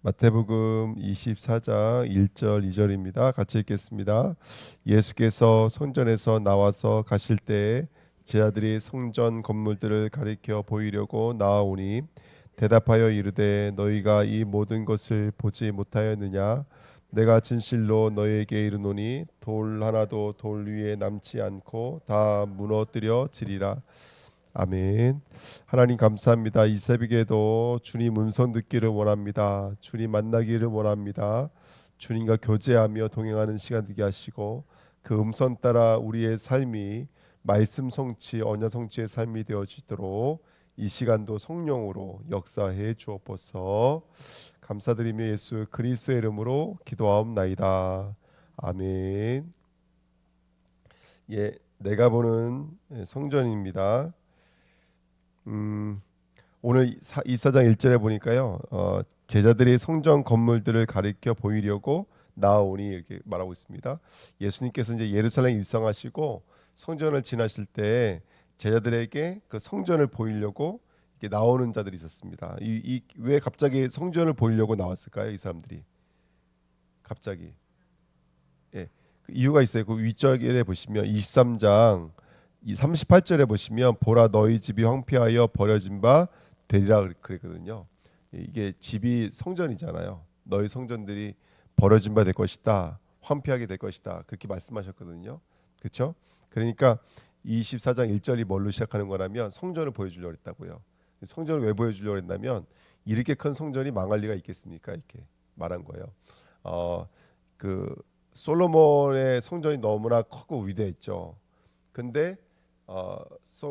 마태복음 24장 1절 2절입니다. 같이 읽겠습니다. 예수께서 성전에서 나와서 가실 때에 제자들이 성전 건물들을 가리켜 보이려고 나아오니 대답하여 이르되 너희가 이 모든 것을 보지 못하였느냐? 내가 진실로 너희에게 이르노니 돌 하나도 돌 위에 남지 않고 다 무너뜨려 지리라. 아멘. 하나님 감사합니다. 이 새벽에도 주님 음성 듣기를 원합니다. 주님 만나기를 원합니다. 주님과 교제하며 동행하는 시간 되게 하시고 그 음성 따라 우리의 삶이 말씀 성취, 언약 성취의 삶이 되어지도록 이 시간도 성령으로 역사해 주옵소서. 감사드리며 예수 그리스도의 이름으로 기도하옵나이다. 아멘. 예, 내가 보는 성전입니다. 오늘 이사장 1절에 보니까요. 제자들이 성전 건물들을 가리켜 보이려고 나오니 이렇게 말하고 있습니다. 예수님께서 이제 예루살렘 입성하시고 성전을 지나실 때 제자들에게 그 성전을 보이려고 이렇게 나오는 자들이 있었습니다. 왜 갑자기 성전을 보이려고 나왔을까요? 이 사람들이 갑자기 그 이유가 있어요. 그 윗절에 보시면 23장 이 38절에 보시면 보라 너희 집이 황폐하여 버려진 바 되리라 그랬거든요. 이게 집이 성전이잖아요. 너희 성전들이 버려진 바 될 것이다. 황폐하게 될 것이다. 그렇게 말씀하셨거든요. 그렇죠? 그러니까 24장 1절이 뭘로 시작하는 거라면 성전을 보여주려고 했다고요. 성전을 왜 보여주려고 했냐면 이렇게 큰 성전이 망할 리가 있겠습니까? 이렇게 말한 거예요. 그 솔로몬의 성전이 너무나 크고 위대했죠. 근데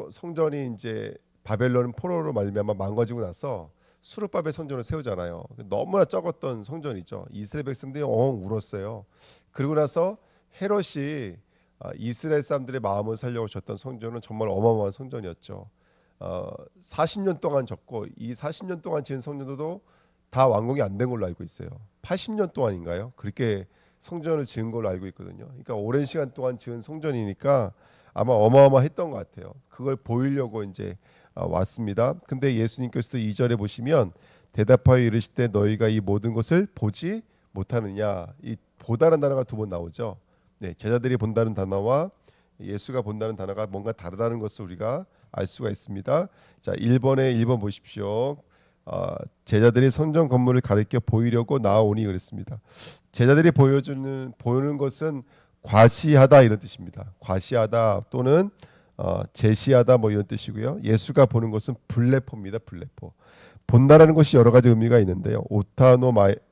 성전이 이제 바벨론 포로로 말미암아 망가지고 나서 수르바벨 성전을 세우잖아요. 너무나 적었던 성전이죠. 이스라엘 백성들이 엉 울었어요. 그리고 나서 헤롯이 이스라엘 사람들의 마음을 살려고 졌던 성전은 정말 어마어마한 성전이었죠. 40년 동안 졌고 이 40년 동안 지은 성전도 다 완공이 안 된 걸로 알고 있어요. 80년 동안인가요? 그렇게 성전을 지은 걸로 알고 있거든요. 그러니까 오랜 시간 동안 지은 성전이니까 아마 어마어마했던 것 같아요. 그걸 보이려고 이제 왔습니다. 근데 예수님께서도 2절에 보시면 대답하여 이르시되 너희가 이 모든 것을 보지 못하느냐. 이 보다는 단어가 두 번 나오죠. 네, 제자들이 본다는 단어와 예수가 본다는 단어가 뭔가 다르다는 것을 우리가 알 수가 있습니다. 자, 1번 보십시오. 제자들이 성전 건물을 가리켜 보이려고 나오니 그랬습니다. 제자들이 보이는 것은 과시하다 이런 뜻입니다. 과시하다 또는 제시하다 뭐 이런 뜻이고요. 예수가 보는 것은 블레포입니다. 블레포. 본다라는 것이 여러 가지 의미가 있는데요.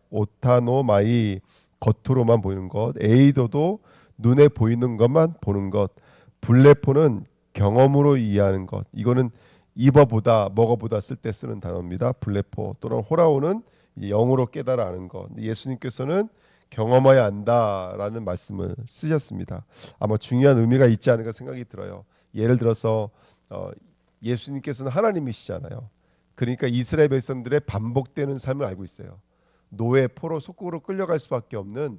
오타노마이 겉으로만 보이는 것, 에이도도 눈에 보이는 것만 보는 것, 블레포는 경험으로 이해하는 것. 이거는 입어보다 먹어보다 쓸 때 쓰는 단어입니다. 블레포 또는 호라오는 영으로 깨달아 아는 것. 예수님께서는 경험해야 한다라는 말씀을 쓰셨습니다. 아마 중요한 의미가 있지 않을까 생각이 들어요. 예를 들어서 예수님께서는 하나님이시잖아요. 그러니까 이스라엘 백성들의 반복되는 삶을 알고 있어요. 노예 포로 속국으로 끌려갈 수밖에 없는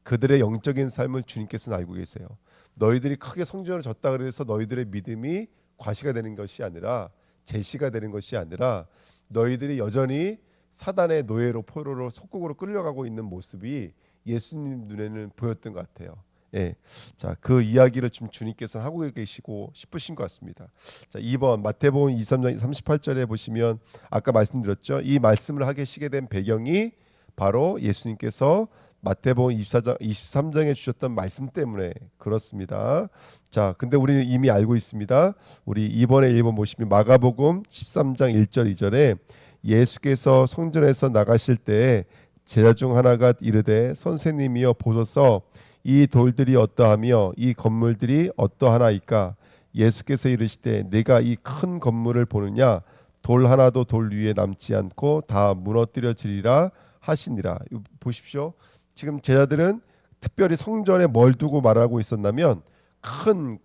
그들의 영적인 삶을 주님께서는 알고 계세요. 너희들이 크게 성전을 졌다 그래서 너희들의 믿음이 과시가 되는 것이 아니라 제시가 되는 것이 아니라 너희들이 여전히 사단의 노예로 포로로 속국으로 끌려가고 있는 모습이 예수님 눈에는 보였던 것 같아요. 예, 자, 그 이야기를 좀 주님께서는 하고 계시고 싶으신 것 같습니다. 자, 2번 마태복음 23장 38절에 보시면 아까 말씀드렸죠. 이 말씀을 하게 시게 된 배경이 바로 예수님께서 마태복음 24장 23장에 주셨던 말씀 때문에 그렇습니다. 자, 근데 우리는 이미 알고 있습니다. 우리 2번에 1번 보시면 마가복음 13장 1절 2절에 예수께서 성전에서 나가실 때에 제자 중 하나가 이르되 선생님이여 보소서 이 돌들이 어떠하며 이 건물들이 어떠하나이까. 예수께서 이르시되 내가 이 큰 건물을 보느냐 돌 하나도 돌 위에 남지 않고 다 무너뜨려지리라 하시니라. 보십시오. 지금 제자들은 특별히 성전에 뭘 두고 말하고 있었냐면 큰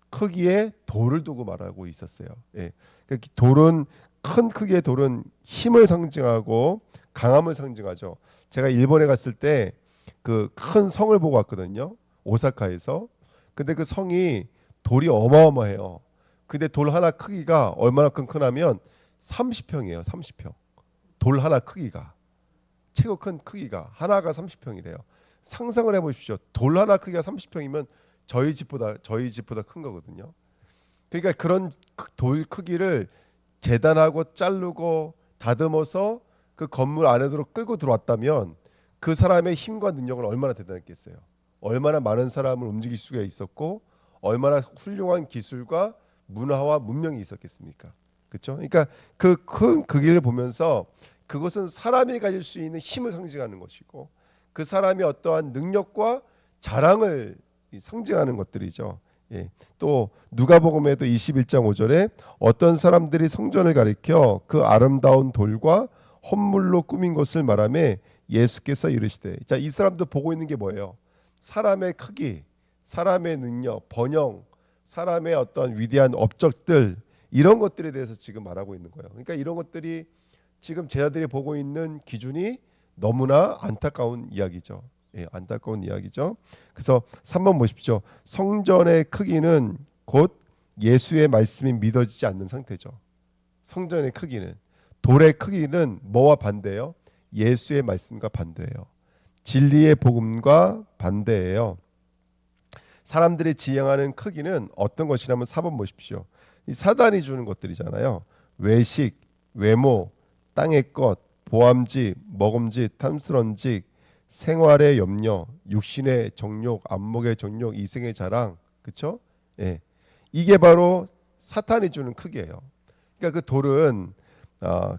크기의 돌을 두고 말하고 있었어요. 예. 그러니까 돌은 큰 크기의 돌은 힘을 상징하고 강함을 상징하죠. 제가 일본에 갔을 때 그 큰 성을 보고 왔거든요. 오사카에서. 근데 그 성이 돌이 어마어마해요. 근데 돌 하나 크기가 얼마나 크냐면 30평이에요. 30평. 돌 하나 크기가. 최고 큰 크기가 하나가 30평이래요. 상상을 해보십시오. 돌 하나 크기가 30평이면 저희 집보다 큰 거거든요. 그러니까 그런 돌 크기를 재단하고 자르고 다듬어서 그 건물 안으로 끌고 들어왔다면 그 사람의 힘과 능력은 얼마나 대단했겠어요. 얼마나 많은 사람을 움직일 수가 있었고 얼마나 훌륭한 기술과 문화와 문명이 있었겠습니까? 그렇죠? 그러니까 그 큰 크기를 보면서 그것은 사람이 가질 수 있는 힘을 상징하는 것이고 그 사람의 어떠한 능력과 자랑을 상징하는 것들이죠. 예. 또 누가복음에도 21장 5절에 어떤 사람들이 성전을 가리켜 그 아름다운 돌과 헌물로 꾸민 것을 말하며 예수께서 이르시되, 자, 이 사람들 보고 있는 게 뭐예요? 사람의 크기, 사람의 능력, 번영, 사람의 어떤 위대한 업적들, 이런 것들에 대해서 지금 말하고 있는 거예요. 그러니까 이런 것들이 지금 제자들이 보고 있는 기준이 너무나 안타까운 이야기죠. 예, 안타까운 이야기죠. 그래서 3번 보십시오. 성전의 크기는 곧 예수의 말씀이 믿어지지 않는 상태죠. 성전의 크기는, 돌의 크기는 뭐와 반대예요? 예수의 말씀과 반대예요. 진리의 복음과 반대예요. 사람들이 지향하는 크기는 어떤 것이냐면 4번 보십시오. 이 사단이 주는 것들이잖아요. 외식, 외모, 땅의 것, 보암직, 먹음직, 탐스런직, 생활의 염려, 육신의 정욕, 안목의 정욕, 이생의 자랑, 그렇죠? 예, 이게 바로 사탄이 주는 크기예요. 그러니까 그 돌은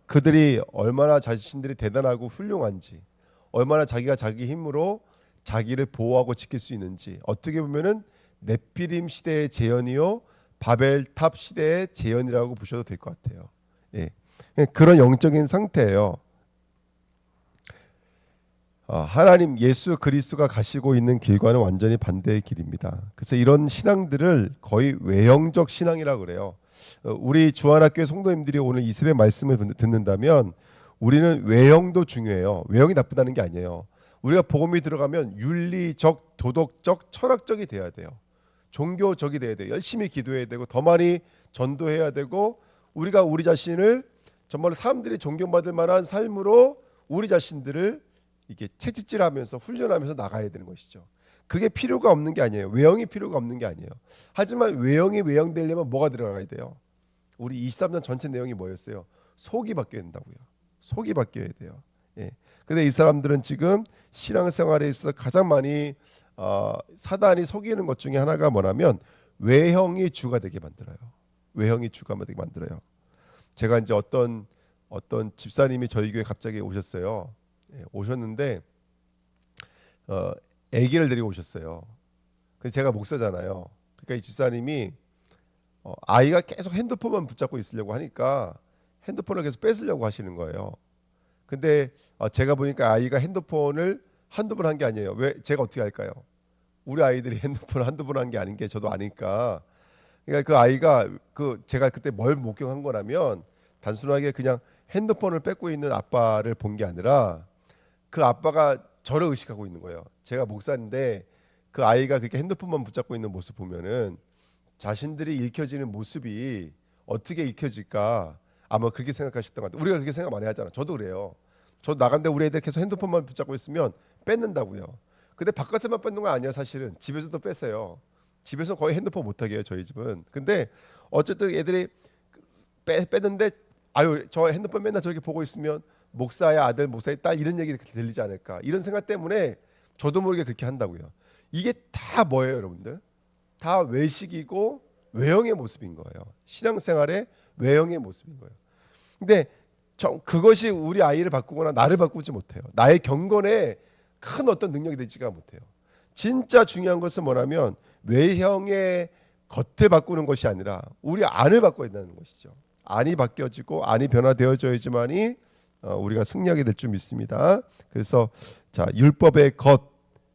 그들이 얼마나 자신들이 대단하고 훌륭한지, 얼마나 자기가 자기 힘으로 자기를 보호하고 지킬 수 있는지, 어떻게 보면은 넷비림 시대의 재현이요 바벨탑 시대의 재현이라고 보셔도 될 것 같아요. 예, 그런 영적인 상태예요. 하나님 예수 그리스도가 가시고 있는 길과는 완전히 반대의 길입니다. 그래서 이런 신앙들을 거의 외형적 신앙이라고 그래요. 우리 주안학교의 성도님들이 오늘 이 세배 말씀을 듣는다면 우리는 외형도 중요해요. 외형이 나쁘다는 게 아니에요. 우리가 복음이 들어가면 윤리적, 도덕적, 철학적이 돼야 돼요. 종교적이 돼야 돼요. 열심히 기도해야 되고 더 많이 전도해야 되고 우리가 우리 자신을 정말 사람들이 존경받을 만한 삶으로 우리 자신들을 이게 채찍질하면서 훈련하면서 나가야 되는 것이죠. 그게 필요가 없는 게 아니에요. 외형이 필요가 없는 게 아니에요. 하지만 외형이 외형되려면 뭐가 들어가야 돼요? 우리 23년 전체 내용이 뭐였어요? 속이 바뀌어야 된다고요. 속이 바뀌어야 돼요. 예. 근데 이 사람들은 지금 신앙생활에 있어서 가장 많이 사단이 속이는 것 중에 하나가 뭐냐면 외형이 주가 되게 만들어요. 외형이 주가 되게 만들어요. 제가 이제 어떤 집사님이 저희 교회 갑자기 오셨어요. 예, 오셨는데 아기를 데리고 오셨어요. 그래서 제가 목사잖아요. 그러니까 이 집사님이 아이가 계속 핸드폰만 붙잡고 있으려고 하니까 핸드폰을 계속 뺏으려고 하시는 거예요. 근데 제가 보니까 아이가 핸드폰을 한두 번 한 게 아니에요. 왜 제가 어떻게 할까요? 우리 아이들이 핸드폰을 한두 번 한 게 아닌 게 저도 아니까. 그러니까 그 아이가 제가 그때 뭘 목격한 거라면 단순하게 그냥 핸드폰을 뺏고 있는 아빠를 본 게 아니라 그 아빠가 저를 의식하고 있는 거예요. 제가 목사인데 그 아이가 그렇게 핸드폰만 붙잡고 있는 모습 보면은 자신들이 읽혀지는 모습이 어떻게 읽혀질까 아마 그렇게 생각하셨던 것 같아요. 우리가 그렇게 생각 많이 하잖아. 저도 그래요. 저도 나간데 우리 애들 계속 핸드폰만 붙잡고 있으면 뺏는다고요. 근데 바깥에만 뺏는 거 아니야. 사실은 집에서도 뺏어요. 집에서 거의 핸드폰 못 하게 해요. 저희 집은. 근데 어쨌든 애들이 뺏는데 아유 저 핸드폰 맨날 저렇게 보고 있으면 목사의 아들, 목사의 딸 이런 얘기 들리지 않을까 이런 생각 때문에 저도 모르게 그렇게 한다고요. 이게 다 뭐예요, 여러분들? 다 외식이고 외형의 모습인 거예요. 신앙생활의 외형의 모습인 거예요. 근데 그것이 우리 아이를 바꾸거나 나를 바꾸지 못해요. 나의 경건에 큰 어떤 능력이 되지가 못해요. 진짜 중요한 것은 뭐냐면 외형의 겉을 바꾸는 것이 아니라 우리 안을 바꿔야 된다는 것이죠. 안이 바뀌어지고 안이 변화되어져야지만이 우리가 승리하게 될 줄 믿습니다. 그래서 자 율법의 겉,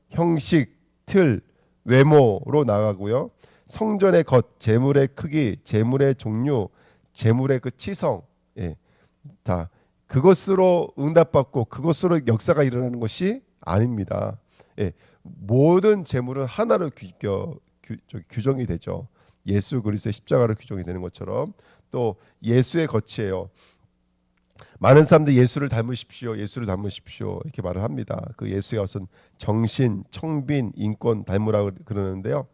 형식, 틀, 외모로 나가고요. 성전의 겉, 제물의 크기, 제물의 종류, 제물의 그 치성, 예, 다 그것으로 응답받고 그것으로 역사가 일어나는 것이 아닙니다. 예, 모든 제물은 하나로 규정이 되죠. 예수 그리스도의 십자가로 규정이 되는 것처럼 또 예수의 겉이에요. 많은 사람들이 예수를 닮으십시오, 예수를 닮으십시오 이렇게 말을 합니다. 그 예수의 어떤 정신, 청빈, 인권 닮으라고 그러는데요.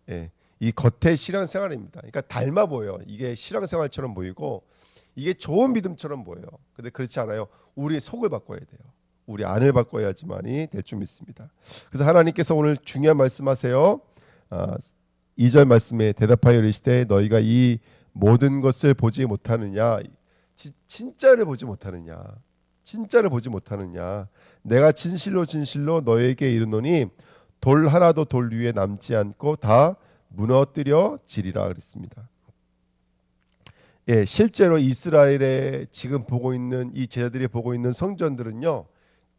예, 이 겉의 신앙생활입니다. 그러니까 닮아 보여. 이게 신앙생활처럼 보이고 이게 좋은 믿음처럼 보여요. 근데 그렇지 않아요. 우리 속을 바꿔야 돼요. 우리 안을 바꿔야지만이 될 줄 믿습니다. 그래서 하나님께서 오늘 중요한 말씀하세요. 2절 말씀에 대답하여 이르시되 너희가 이 모든 것을 보지 못하느냐, 진짜를 보지 못하느냐, 진짜를 보지 못하느냐. 내가 진실로 진실로 너에게 이르노니 돌 하나도 돌 위에 남지 않고 다 무너뜨려지리라 그랬습니다. 예, 실제로 이스라엘에 지금 보고 있는 이 제자들이 보고 있는 성전들은요,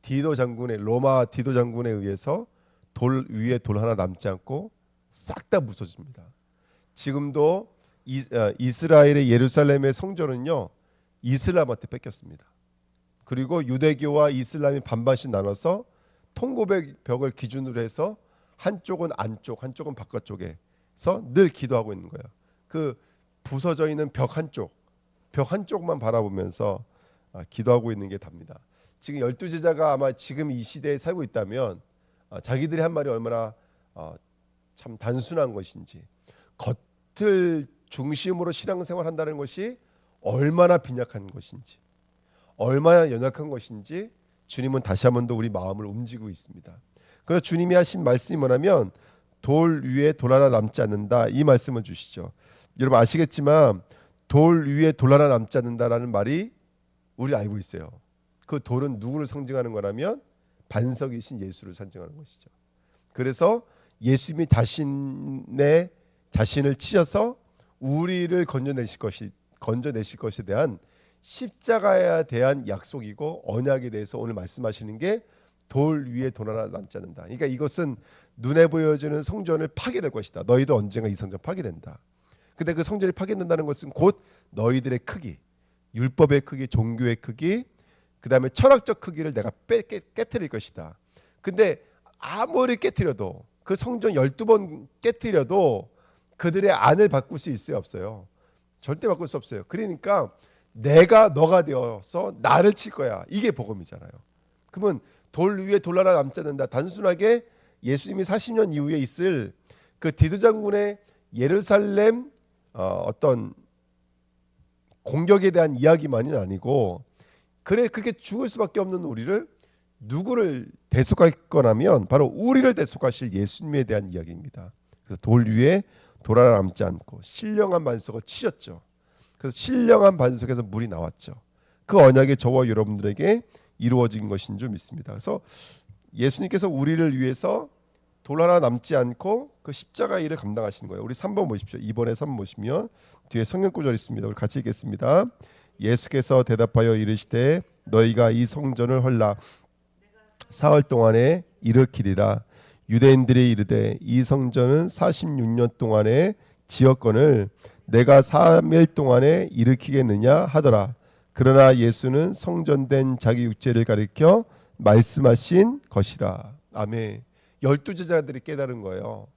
디도 장군의 로마 디도 장군에 의해서 돌 위에 돌 하나 남지 않고 싹 다 부서집니다. 지금도 이스라엘의 예루살렘의 성전은요, 이슬람한테 뺏겼습니다. 그리고 유대교와 이슬람이 반반씩 나눠서 통고백벽을 기준으로 해서 한쪽은 안쪽, 한쪽은 바깥쪽에서 늘 기도하고 있는 거예요. 그 부서져 있는 벽 한쪽만 바라보면서 기도하고 있는 게 답니다. 지금 12제자가 아마 지금 이 시대에 살고 있다면 자기들이 한 말이 얼마나 참 단순한 것인지, 겉을 중심으로 신앙생활 한다는 것이 얼마나 빈약한 것인지, 얼마나 연약한 것인지 주님은 다시 한 번 더 우리 마음을 움직이고 있습니다. 그래서 주님이 하신 말씀이 뭐냐면 돌 위에 돌 하나 남지 않는다, 이 말씀을 주시죠. 여러분 아시겠지만 돌 위에 돌 하나 남지 않는다라는 말이 우리 알고 있어요. 그 돌은 누구를 상징하는 거라면 반석이신 예수를 상징하는 것이죠. 그래서 예수님이 자신을 치셔서 우리를 건져내실 것에 대한 십자가에 대한 약속이고 언약에 대해서 오늘 말씀하시는 게 돌 위에 돌 하나 남지 않는다. 그러니까 이것은 눈에 보여지는 성전을 파괴될 것이다. 너희도 언젠가 이 성전 파괴된다. 근데 그 성전이 파괴된다는 것은 곧 너희들의 크기, 율법의 크기, 종교의 크기, 그 다음에 철학적 크기를 내가 깨트릴 것이다. 근데 아무리 깨트려도, 그 성전 12번 깨트려도 그들의 안을 바꿀 수 있어요, 없어요? 절대 바꿀 수 없어요. 그러니까 내가 너가 되어서 나를 칠 거야, 이게 복음이잖아요. 그러면 돌 위에 돌 하나 남지 않는다, 단순하게 예수님이 40년 이후에 있을 그 디도 장군의 예루살렘 어떤 공격에 대한 이야기만이 아니고, 그래 그렇게 죽을 수밖에 없는 우리를 누구를 대속할 거라면 바로 우리를 대속하실 예수님에 대한 이야기입니다. 그래서 돌 위에 돌 하나 남지 않고 신령한 반석을 치셨죠. 그래서 신령한 반석에서 물이 나왔죠. 그 언약이 저와 여러분들에게 이루어진 것인 줄 믿습니다. 그래서 예수님께서 우리를 위해서 돌 하나 남지 않고 그 십자가 일을 감당하시는 거예요. 우리 3번 보십시오. 2번에 3번 보시면 뒤에 성경 구절 있습니다. 우리 같이 읽겠습니다. 예수께서 대답하여 이르시되 너희가 이 성전을 헐라 사흘 동안에 일으키리라. 유대인들이 이르되 이 성전은 46년 동안에 지었거늘 내가 3일 동안에 일으키겠느냐 하더라. 그러나 예수는 성전된 자기 육체를 가리켜 말씀하신 것이라. 아멘. 12제자들이 깨달은 거예요.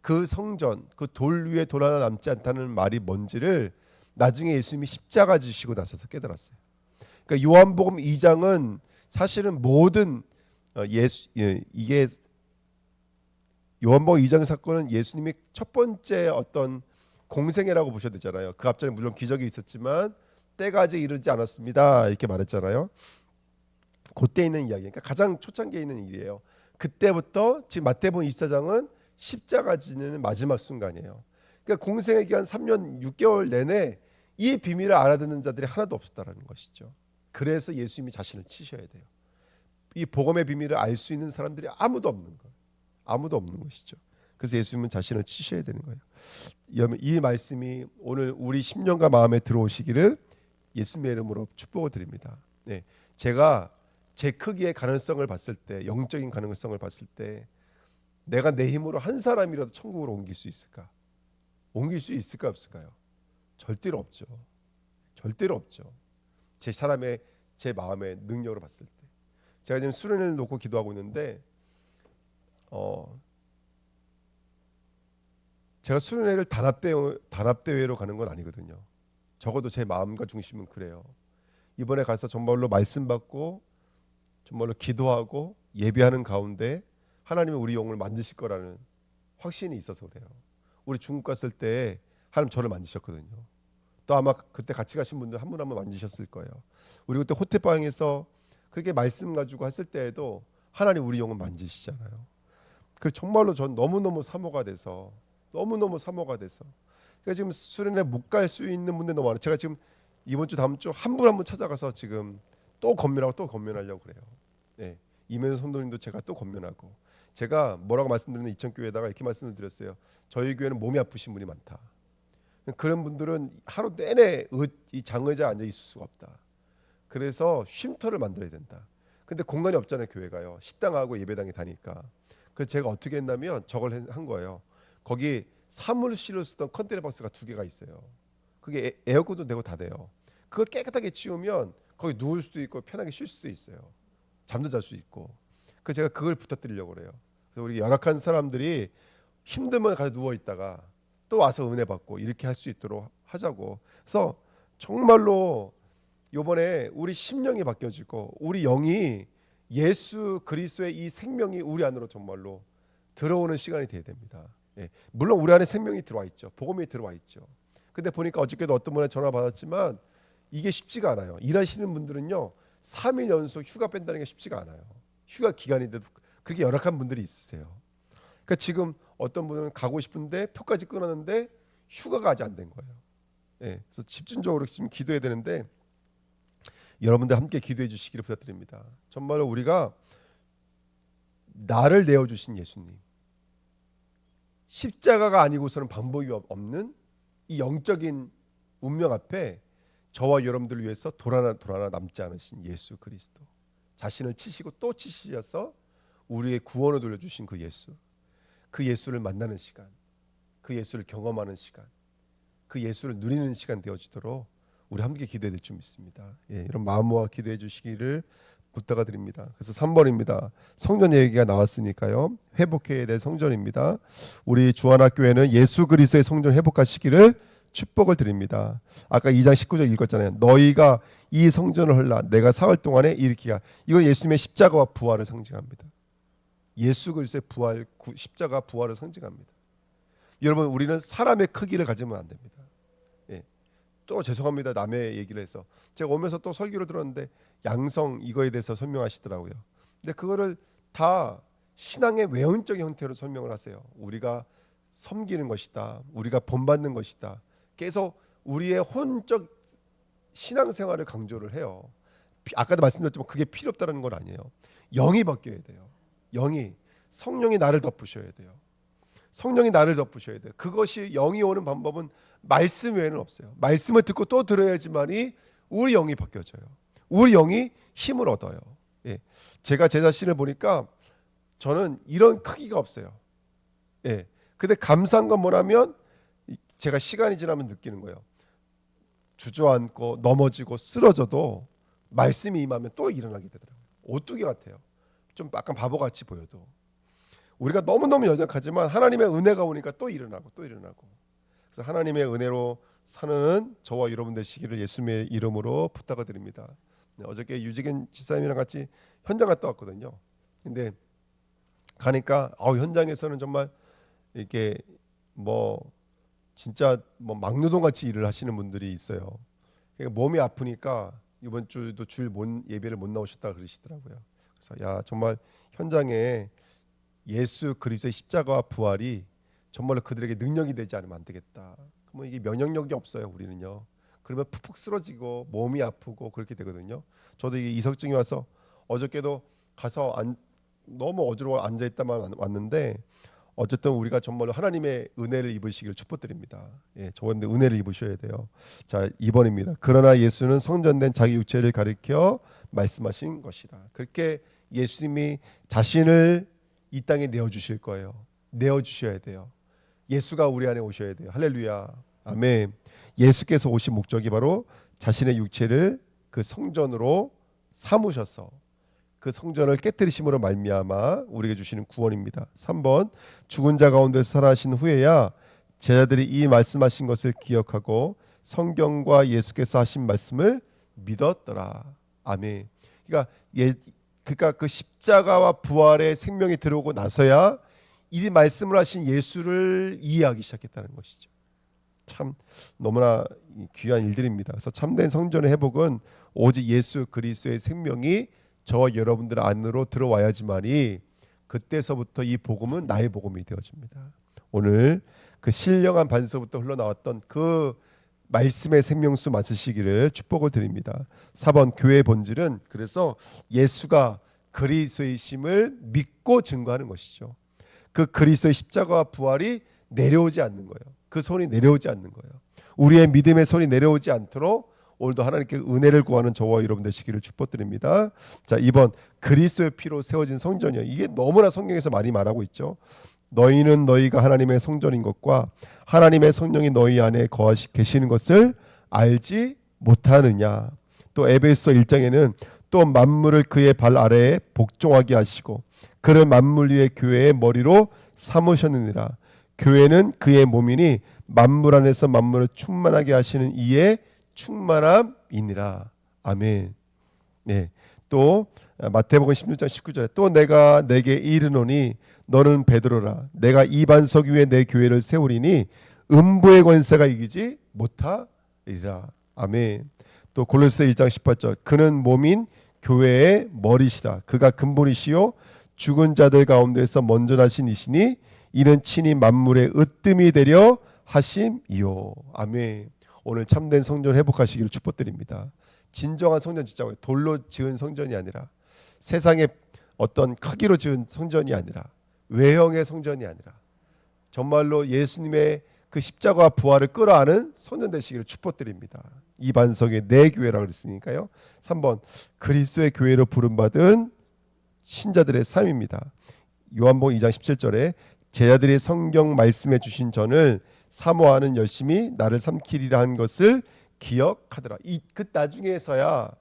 그 성전, 그 돌 위에 돌 하나 남지 않다는 말이 뭔지를 나중에 예수님이 십자가 지시고 나서서 깨달았어요. 그러니까 요한복음 2장은 사실은 모든 이게 요한복음 2장 사건은 예수님이 첫 번째 어떤 공생애라고 보셔야 되잖아요. 그 앞전에 물론 기적이 있었지만 때가 아직 이르지 않았습니다, 이렇게 말했잖아요. 그때 있는 이야기, 그러니까 가장 초창기에 있는 일이에요. 그때부터 지금 마태복음 24장은 십자가 지는 마지막 순간이에요. 그러니까 공생의 기간 3년 6개월 내내 이 비밀을 알아듣는 자들이 하나도 없었다라는 것이죠. 그래서 예수님이 자신을 치셔야 돼요. 이 복음의 비밀을 알 수 있는 사람들이 아무도 없는 거예요. 아무도 없는 것이죠. 그래서 예수님은 자신을 치셔야 되는 거예요. 이 말씀이 오늘 우리 심령과 마음에 들어오시기를 예수님의 이름으로 축복을 드립니다. 네, 제가 제 크기의 가능성을 봤을 때, 영적인 가능성을 봤을 때 내가 내 힘으로 한 사람이라도 천국으로 옮길 수 있을까? 옮길 수 있을까 없을까요? 절대로 없죠. 절대로 없죠. 제 마음의 능력으로 봤을 때. 제가 지금 수련회를 놓고 기도하고 있는데 제가 수련회를 단합대회로 가는 건 아니거든요. 적어도 제 마음과 중심은 그래요. 이번에 가서 정말로 말씀 받고 정말로 기도하고 예배하는 가운데 하나님이 우리 영을 만드실 거라는 확신이 있어서 그래요. 우리 중국 갔을 때 하나님 저를 만드셨거든요. 또 아마 그때 같이 가신 분들 한 분 한 분 만지셨을 거예요. 우리 그때 호텔방에서 그렇게 말씀 가지고 했을 때에도 하나님 우리 영을 만지시잖아요. 그래서 정말로 전 너무너무 사모가 돼서 그러니까 지금 수련회 못 갈 수 있는 분들 너무 많아요. 제가 지금 이번 주 다음 주 한 분 한 분 찾아가서 지금 또 건면하고 또 건면하려고 그래요. 네. 이면수 성도님도 제가 또 건면하고, 제가 뭐라고 말씀드리는 이천교회에다가 이렇게 말씀을 드렸어요. 저희 교회는 몸이 아프신 분이 많다. 그런 분들은 하루 내내 이 장의자에 앉아 있을 수가 없다. 그래서 쉼터를 만들어야 된다. 근데 공간이 없잖아요. 교회가요. 식당하고 예배당에 다니까. 그래서 제가 어떻게 했냐면 저걸 한 거예요. 거기 사무실로 쓰던 컨테이너 박스가 2개가 있어요. 그게 에어컨도 되고 다 돼요. 그걸 깨끗하게 치우면 거기 누울 수도 있고 편하게 쉴 수도 있어요. 잠도 잘 수 있고. 그래서 제가 그걸 부탁드리려고 그래요. 그래서 우리 열악한 사람들이 힘들면 가서 누워 있다가 또 와서 은혜 받고 이렇게 할 수 있도록 하자고. 그래서 정말로 이번에 우리 심령이 바뀌어지고 우리 영이 예수 그리스도의 이 생명이 우리 안으로 정말로 들어오는 시간이 돼야 됩니다. 예. 물론 우리 안에 생명이 들어와 있죠. 복음이 들어와 있죠. 근데 보니까 어저께도 어떤 분한테 전화 받았지만 이게 쉽지가 않아요. 일하시는 분들은요 3일 연속 휴가 뺀다는 게 쉽지가 않아요. 휴가 기간인데도 그렇게 열악한 분들이 있으세요. 그러니까 지금 어떤 분은 가고 싶은데 표까지 끊었는데 휴가가 아직 안 된 거예요. 예, 그래서 집중적으로 지금 기도해야 되는데 여러분들 함께 기도해 주시기를 부탁드립니다. 정말로 우리가 나를 내어주신 예수님, 십자가가 아니고서는 방법이 없는 이 영적인 운명 앞에 저와 여러분들을 위해서 돌아나 남지 않으신 예수 그리스도, 자신을 치시고 또 치시셔서 우리의 구원을 돌려주신 그 예수, 그 예수를 만나는 시간, 그 예수를 경험하는 시간, 그 예수를 누리는 시간 되어지도록 우리 함께 기도해야 될 줄 믿습니다. 예, 이런 마음과 기도해 주시기를 부탁드립니다. 그래서 3번입니다. 성전 얘기가 나왔으니까요. 회복해야 될 성전입니다. 우리 주안학교회는 예수 그리스도의 성전 회복하시기를 축복을 드립니다. 아까 2장 19절 읽었잖아요. 너희가 이 성전을 헐라 내가 사흘 동안에 일으키라. 이건 예수님의 십자가와 부활을 상징합니다. 예수 그리스도의 부활, 십자가 부활을 상징합니다. 여러분 우리는 사람의 크기를 가지면 안 됩니다. 예. 또 죄송합니다. 남의 얘기를 해서 제가 오면서 또 설교를 들었는데 양성 이거에 대해서 설명하시더라고요. 근데 그거를 다 신앙의 외형적인 형태로 설명을 하세요. 우리가 섬기는 것이다. 우리가 본받는 것이다. 계속 우리의 혼적 신앙생활을 강조를 해요. 아까도 말씀드렸지만 그게 필요 없다는 건 아니에요. 영이 바뀌어야 돼요. 영이, 성령이 나를 덮으셔야 돼요. 성령이 나를 덮으셔야 돼요. 그것이 영이 오는 방법은 말씀 외에는 없어요. 말씀을 듣고 또 들어야지만이 우리 영이 바뀌어져요. 우리 영이 힘을 얻어요. 예. 제가 제 자신을 보니까 저는 이런 크기가 없어요. 예. 근데 감사한 건 뭐냐면 제가 시간이 지나면 느끼는 거예요. 주저앉고 넘어지고 쓰러져도 말씀이 임하면 또 일어나게 되더라고요. 오뚜기 같아요. 좀 약간 바보같이 보여도 우리가 너무너무 연약하지만 하나님의 은혜가 오니까 또 일어나고 또 일어나고. 그래서 하나님의 은혜로 사는 저와 여러분 되시기를 예수님의 이름으로 부탁을 드립니다. 어저께 유지겐 지사님이랑 같이 현장 갔다 왔거든요. 근데 가니까 현장에서는 정말 이렇게 뭐 진짜 뭐 막노동 같이 일을 하시는 분들이 있어요. 그러니까 몸이 아프니까 이번 주도 주일 예배를 못 나오셨다 그러시더라고요. 그래서 야 정말 현장에 예수 그리스도의 십자가와 부활이 정말로 그들에게 능력이 되지 않으면 안 되겠다. 그러면 이게 면역력이 없어요. 우리는요. 그러면 푹푹 쓰러지고 몸이 아프고 그렇게 되거든요. 저도 이게 이석증이 와서 어저께도 가서 너무 어지러워 앉아 있다만 왔는데 어쨌든 우리가 정말로 하나님의 은혜를 입으시길 축복드립니다. 예, 저한테 은혜를 입으셔야 돼요. 자, 2번입니다. 그러나 예수는 성전된 자기 육체를 가리켜 말씀하신 것이라. 그렇게 예수님이 자신을 이 땅에 내어주실 거예요. 내어주셔야 돼요. 예수가 우리 안에 오셔야 돼요. 할렐루야. 아멘. 예수께서 오신 목적이 바로 자신의 육체를 그 성전으로 삼으셔서 그 성전을 깨뜨리심으로 말미암아 우리에게 주시는 구원입니다. 3번 죽은 자 가운데서 살아나신 후에야 제자들이 이 말씀하신 것을 기억하고 성경과 예수께서 하신 말씀을 믿었더라. 아멘. 그러니까 그 십자가와 부활의 생명이 들어오고 나서야 이 말씀을 하신 예수를 이해하기 시작했다는 것이죠. 참 너무나 귀한 일들입니다. 그래서 참된 성전의 회복은 오직 예수 그리스도의 생명이 저와 여러분들 안으로 들어와야지만이 그때서부터 이 복음은 나의 복음이 되어집니다. 오늘 그 신령한 반석부터 흘러나왔던 그 말씀의 생명수 맞으시기를 축복을 드립니다. 4번 교회의 본질은 그래서 예수가 그리스도이심을 믿고 증거하는 것이죠. 그 그리스도의 십자가와 부활이 내려오지 않는 거예요. 그 손이 내려오지 않는 거예요. 우리의 믿음의 손이 내려오지 않도록 오늘도 하나님께 은혜를 구하는 저와 여러분 되시기를 축복드립니다. 자, 2번 그리스도의 피로 세워진 성전이요. 이게 너무나 성경에서 많이 말하고 있죠. 너희는 너희가 하나님의 성전인 것과 하나님의 성령이 너희 안에 거하시 계시는 것을 알지 못하느냐. 또 에베소 1장에는 또 만물을 그의 발 아래에 복종하게 하시고 그를 만물 위에 교회의 머리로 삼으셨느니라. 교회는 그의 몸이니 만물 안에서 만물을 충만하게 하시는 이의 충만함이니라. 아멘. 네. 또 마태복음 16장 19절에 또 내가 내게 이르노니 너는 베드로라. 내가 이 반석 위에 내 교회를 세우리니 음부의 권세가 이기지 못하리라. 아멘. 또 골로새 1장 18절 그는 몸인 교회의 머리시라. 그가 근본이시요 죽은 자들 가운데서 먼저 나신 이시니 이는 친히 만물의 으뜸이 되려 하심이요. 아멘. 오늘 참된 성전 회복하시기를 축복드립니다. 진정한 성전 진짜 돌로 지은 성전이 아니라 세상의 어떤 크기로 지은 성전이 아니라 외형의 성전이 아니라 정말로 예수님의 그 십자가와 부활을 끌어안은 성전 되시기를 축복드립니다. 이 반석이 내 교회라고 그랬으니까요. 3번 그리스도의 교회로 부름받은 신자들의 삶입니다. 요한복음 2장 17절에 제자들이 성경 말씀해 주신 전을 사모하는 열심히 나를 삼키리라 한 것을 기억하더라. 그 나중에서야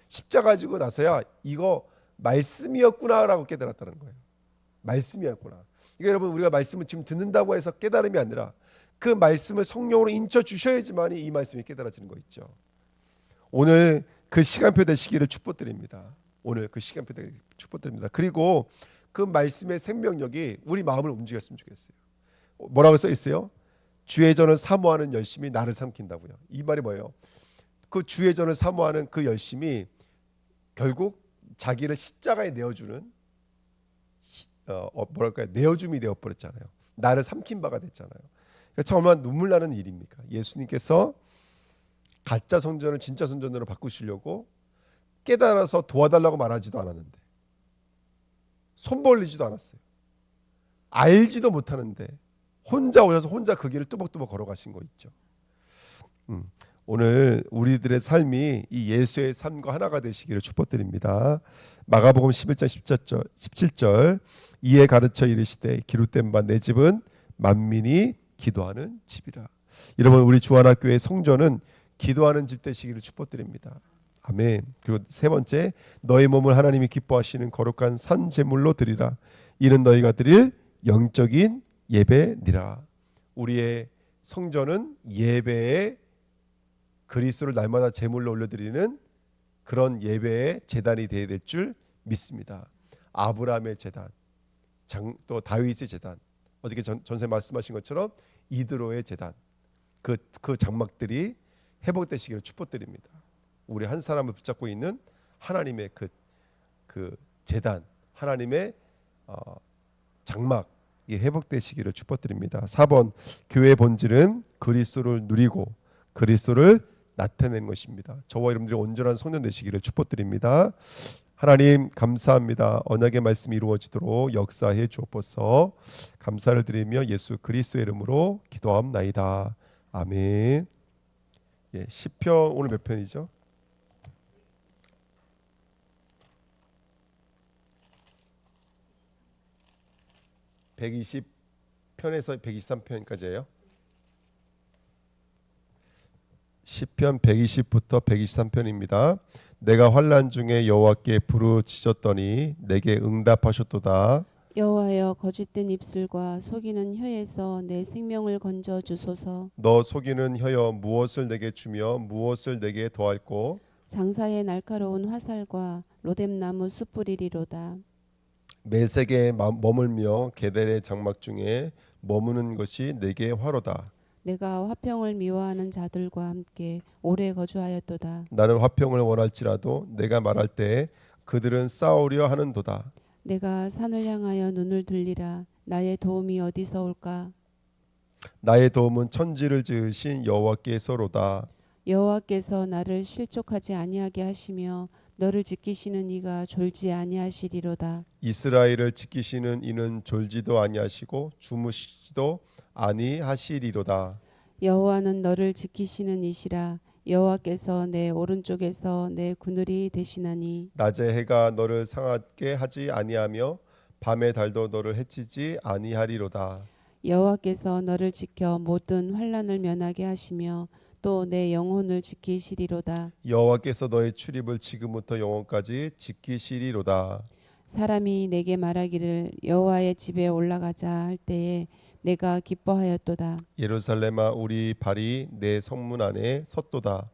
십자가 지고 나서야 이거 말씀이었구나라고 깨달았다는 거예요. 말씀이었구나. 이게 여러분 우리가 말씀을 지금 듣는다고 해서 깨달음이 아니라 그 말씀을 성령으로 인쳐 주셔야지만이 이 말씀이 깨달아지는 거 있죠. 오늘 그 시간표 되시기를 축복드립니다. 오늘 그 시간표 되시기를 축복드립니다. 그리고 그 말씀의 생명력이 우리 마음을 움직였으면 좋겠어요. 뭐라고 써 있어요? 주의 전을 사모하는 열심이 나를 삼킨다고요. 이 말이 뭐예요? 그 주의 전을 사모하는 그 열심이 결국 자기를 십자가에 내어주는 내어줌이 되어버렸잖아요. 나를 삼킨 바가 됐잖아요. 그러니까 정말 눈물 나는 일입니까? 예수님께서 가짜 성전을 진짜 성전으로 바꾸시려고 깨달아서 도와달라고 말하지도 않았는데 손 벌리지도 않았어요. 알지도 못하는데 혼자 오셔서 혼자 그 길을 뚜벅뚜벅 걸어가신 거 있죠. 오늘 우리들의 삶이 이 예수의 삶과 하나가 되시기를 축복드립니다. 마가복음 11장 17절 이에 가르쳐 이르시되 기록된 바 내 집은 만민이 기도하는 집이라. 여러분 우리 주하나교회 성전은 기도하는 집 되시기를 축복드립니다. 아멘. 그리고 세 번째 너희 몸을 하나님이 기뻐하시는 거룩한 산 제물로 드리라. 이는 너희가 드릴 영적인 예배니라. 우리의 성전은 예배의 그리스도를 날마다 제물로 올려드리는 그런 예배의 제단이 되어야 될 줄 믿습니다. 아브라함의 제단, 또 다윗의 제단, 어저께 전세 말씀하신 것처럼 이드로의 제단, 그 장막들이 회복되시기를 축복드립니다. 우리 한 사람을 붙잡고 있는 하나님의 그 제단, 하나님의 장막 이 회복되시기를 축복드립니다. 4번 교회의 본질은 그리스도를 누리고 그리스도를 나타내는 것입니다. 저와 여러분들이 온전한 성전 되시기를 축복드립니다. 하나님 감사합니다. 언약의 말씀이 이루어지도록 역사해 주옵소서. 감사를 드리며 예수 그리스도의 이름으로 기도함나이다. 아멘. 예, 시편 오늘 몇 편이죠? 120편에서 123편까지예요. 시편 120부터 123편입니다. 내가 환난 중에 여호와께 부르짖었더니 내게 응답하셨도다. 여호와여 거짓된 입술과 속이는 혀에서 내 생명을 건져 주소서. 너 속이는 혀여 무엇을 내게 주며 무엇을 내게 더할꼬? 장사에 날카로운 화살과 로뎀나무 숯불이리로다. 메색에 머물며 게델의 장막 중에 머무는 것이 내게 화로다. 내가 화평을 미워하는 자들과 함께 오래 거주하였도다. 나는 화평을 원할지라도 내가 말할 때 그들은 싸우려 하는도다. 내가 산을 향하여 눈을 들리라. 나의 도움이 어디서 올까? 나의 도움은 천지를 지으신 여호와께서로다. 여호와께서 나를 실족하지 아니하게 하시며 너를 지키시는 이가 졸지 아니하시리로다. 이스라엘을 지키시는 이는 졸지도 아니하시고 주무시지도 아니하시리로다. 여호와는 너를 지키시는 이시라. 여호와께서 내 오른쪽에서 내 그늘이 되시나니 낮에 해가 너를 상하게 하지 아니하며 밤의 달도 너를 해치지 아니하리로다. 여호와께서 너를 지켜 모든 환난을 면하게 하시며 또 내 영혼을 지키시리로다. 여호와께서 너의 출입을 지금부터 영원까지 지키시리로다. 사람이 내게 말하기를 여호와의 집에 올라가자 할 때에 내가 기뻐하였도다. 예루살렘아 우리 발이 내 성문 안에 섰도다.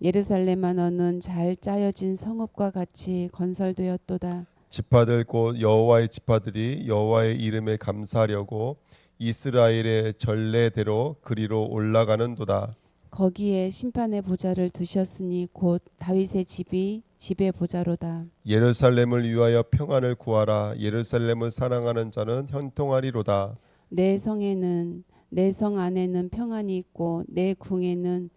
예루살렘아 너는 잘 짜여진 성읍과 같이 건설되었도다. 지파들 곧 여호와의 지파들이 여호와의 이름에 감사하려고 이스라엘의 전례대로 그리로 올라가는도다. 거기에 심판의 보좌를 두셨으니 곧 다윗의 집이 집의 보좌로다. 예루살렘을 위하여 평안을 구하라. 예루살렘을 사랑하는 자는 형통하리로다. 내 성에는 내 성 안에는 평안이 있고 내 궁에는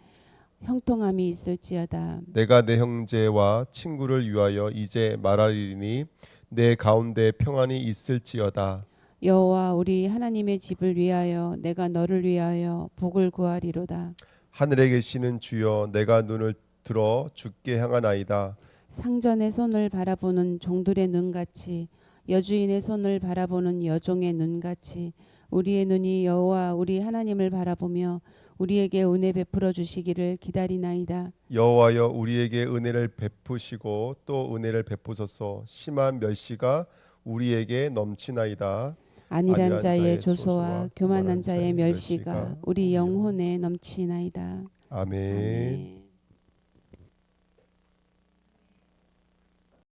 형통함이 있을지어다. 내가 내 형제와 친구를 위하여 이제 말하리니 내 가운데 평안이 있을지어다. 여호와 우리 하나님의 집을 위하여 내가 너를 위하여 복을 구하리로다. 하늘에 계시는 주여 내가 눈을 들어 주께 향하나이다. 상전의 손을 바라보는 종들의 눈같이 여주인의 손을 바라보는 여종의 눈같이 우리의 눈이 여호와 우리 하나님을 바라보며 우리에게 은혜 베풀어 주시기를 기다리나이다. 여호와여 우리에게 은혜를 베푸시고 또 은혜를 베푸소서. 심한 멸시가 우리에게 넘치나이다. 안일한 자의 조소와 교만한 자의 멸시가 우리 영혼에 넘치나이다. 아멘. 아멘.